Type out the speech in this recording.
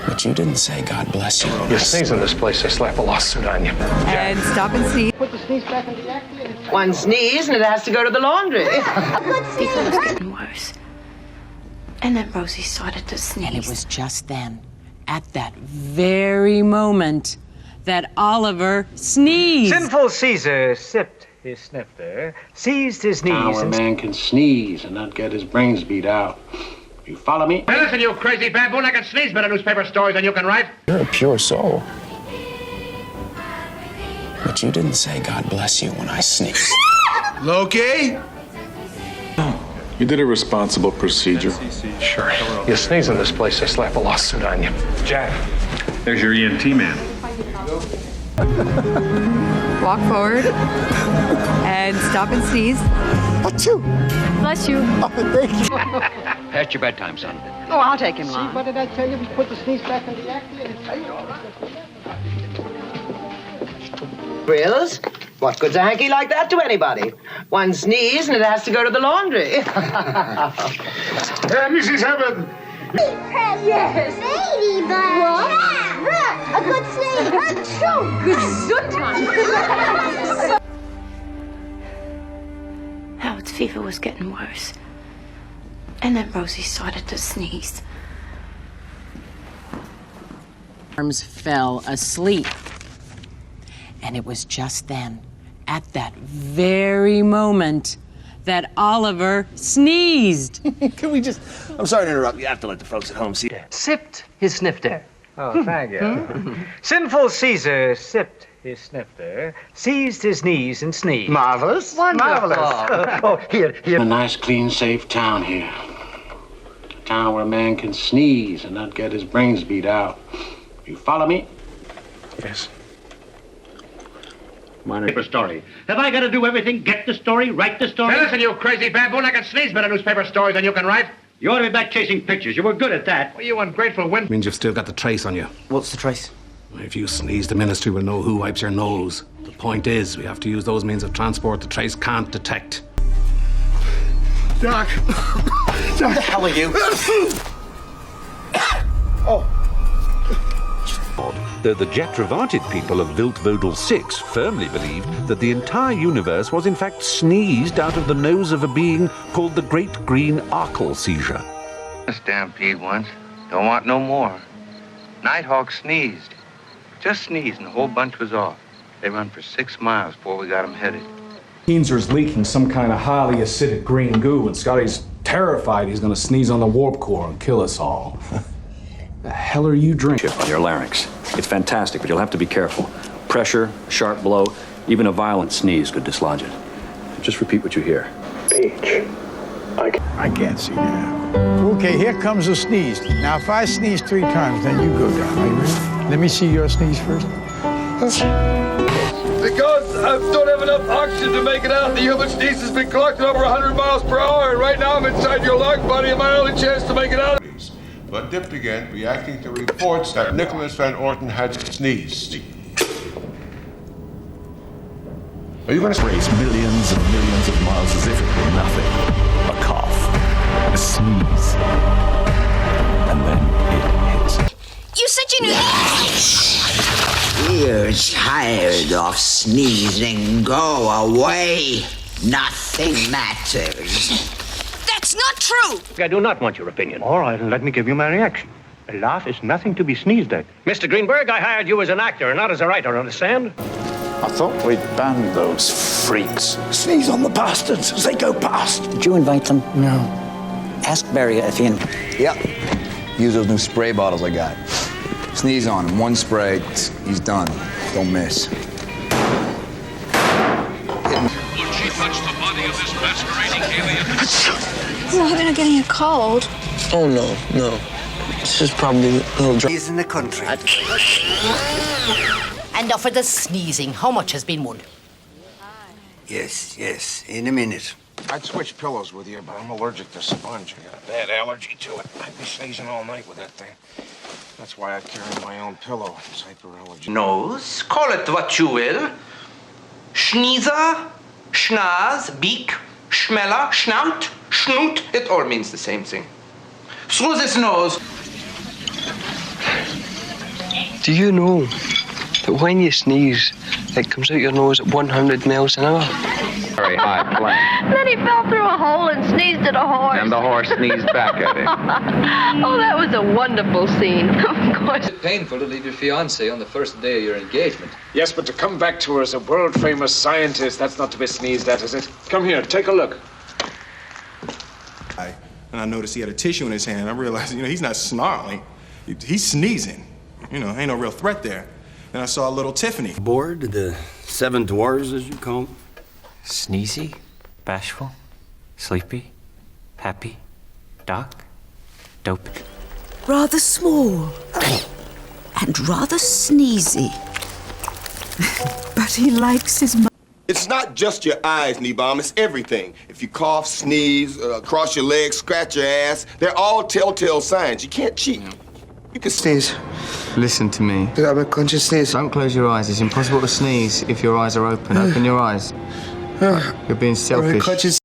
But you didn't say God bless you. You sneeze in this place, I slap a lawsuit on you. And stop and sneeze. Put the sneeze back in the act. One sneeze and it has to go to the laundry. People were getting worse. And then Rosie started to sneeze. And it was just then, at that very moment, that Oliver sneezed. Sinful Caesar sipped his snifter, seized his knees. Now a man can sneeze and not get his brains beat out. You follow me? Hey, listen, you crazy baboon, I can sneeze better newspaper stories than you can write. You're a pure soul. But you didn't say God bless you when I sneezed. Loki? You did a responsible procedure. Sure. You sneeze in this place, I slap a lawsuit on you. Jack, there's your ENT man. Walk forward. And stop and sneeze. Achoo! Bless you. Oh, thank you. Past your bedtime, son. Oh, I'll take him See, long. what did I tell you? We put the sneeze back in the act. Grills? What good's a hanky like that to anybody? One sneeze and it has to go to the laundry. Mrs. Heaven! Yes. Ladybug. What? A good sneeze. Good Howard's fever was getting worse. And then Rosie started to sneeze. Arms fell asleep. And it was just then, at that very moment, that Oliver sneezed. Can we just... I'm sorry to interrupt. You have to let the folks at home see that. Sipped his snifter. Oh, thank you. Sinful Caesar sipped his snifter, seized his knees and sneezed. Marvelous. Marvelous. Oh, here. A nice, clean, safe town here. A town where a man can sneeze and not get his brains beat out. You follow me? Yes. Newspaper story. Have I got to do everything? Get the story? Write the story? Hey, listen, you crazy baboon, I can sneeze better newspaper stories than you can write. You ought to be back chasing pictures. You were good at that. Well, you ungrateful wind. Means you've still got the trace on you. What's the trace? If you sneeze, the ministry will know who wipes your nose. The point is, we have to use those means of transport the trace can't detect. Doc. What the hell are you? Oh. Though the Jatrovated people of Viltvodel 6 firmly believed that the entire universe was in fact sneezed out of the nose of a being called the Great Green Arkle Seizure. A stampede once. Don't want no more. Nighthawk sneezed. Just sneezed and the whole bunch was off. They run for 6 miles before we got them headed. Keenser's leaking some kind of highly acidic green goo, and Scotty's terrified he's gonna sneeze on the warp core and kill us all. The hell are you drinking? On your larynx. It's fantastic, but you'll have to be careful. Pressure, sharp blow, even a violent sneeze could dislodge it. Just repeat what you hear. Peach. I can't see that. Okay, here comes a sneeze. Now, if I sneeze 3 times, then you go down. Are you ready? Let me see your sneeze first. Because I don't have enough oxygen to make it out. The human sneeze has been collected over 100 miles per hour, and right now I'm inside your lung, buddy, and my only chance to make it out. But dipped again, reacting to reports that Nicholas Van Orton had sneezed. Are you going to race millions and millions of miles as if it were nothing? A cough, a sneeze, and then it hits. You said you knew You're tired of sneezing. Go away. Nothing matters. That's not true. I do not want your opinion. All right, and let me give you my reaction. A laugh is nothing to be sneezed at. Mr. Greenberg, I hired you as an actor, not as a writer, understand? I thought we'd banned those freaks. Sneeze on the bastards as they go past. Did you invite them? No. Ask Barry if he... Yep. Use those new spray bottles I got. Sneeze on him. 1 spray. He's done. Don't miss. Would she touch the body of this masquerading alien? You're having a getting a cold. Oh, no. This is probably a little dry. He's in the country. And now for the sneezing, how much has been won? Yes, in a minute. I'd switch pillows with you, but I'm allergic to sponge. I got a bad allergy to it. I'd be sneezing all night with that thing. That's why I carry my own pillow. It's hyperallergy. Nose, call it what you will. Schniezer, schnaz, beak, schmeller, schnaut, schnoot, it all means the same thing. Through this nose. Do you know that when you sneeze, it comes out your nose at 100 miles an hour? Very high plane. Then he fell through a hole and sneezed at a horse. And the horse sneezed back at him. Oh, that was a wonderful scene. Of course. It's painful to leave your fiancée on the first day of your engagement. Yes, but to come back to her as a world-famous scientist, that's not to be sneezed at, is it? Come here, take a look. And I noticed he had a tissue in his hand. I realized, he's not snarling. He's sneezing. Ain't no real threat there. Then I saw little Tiffany. Bored? The 7 dwarves, as you call them? Sneezy, bashful, sleepy, happy, dark, dopey. Rather small and rather sneezy. But he likes his mother. It's not just your eyes, Nebom, it's everything. If you cough, sneeze, cross your legs, scratch your ass, they're all telltale signs. You can't cheat. You can sneeze. Listen to me. I'm a conscious sneeze. Don't close your eyes. It's impossible to sneeze if your eyes are open. Open your eyes. You're being selfish.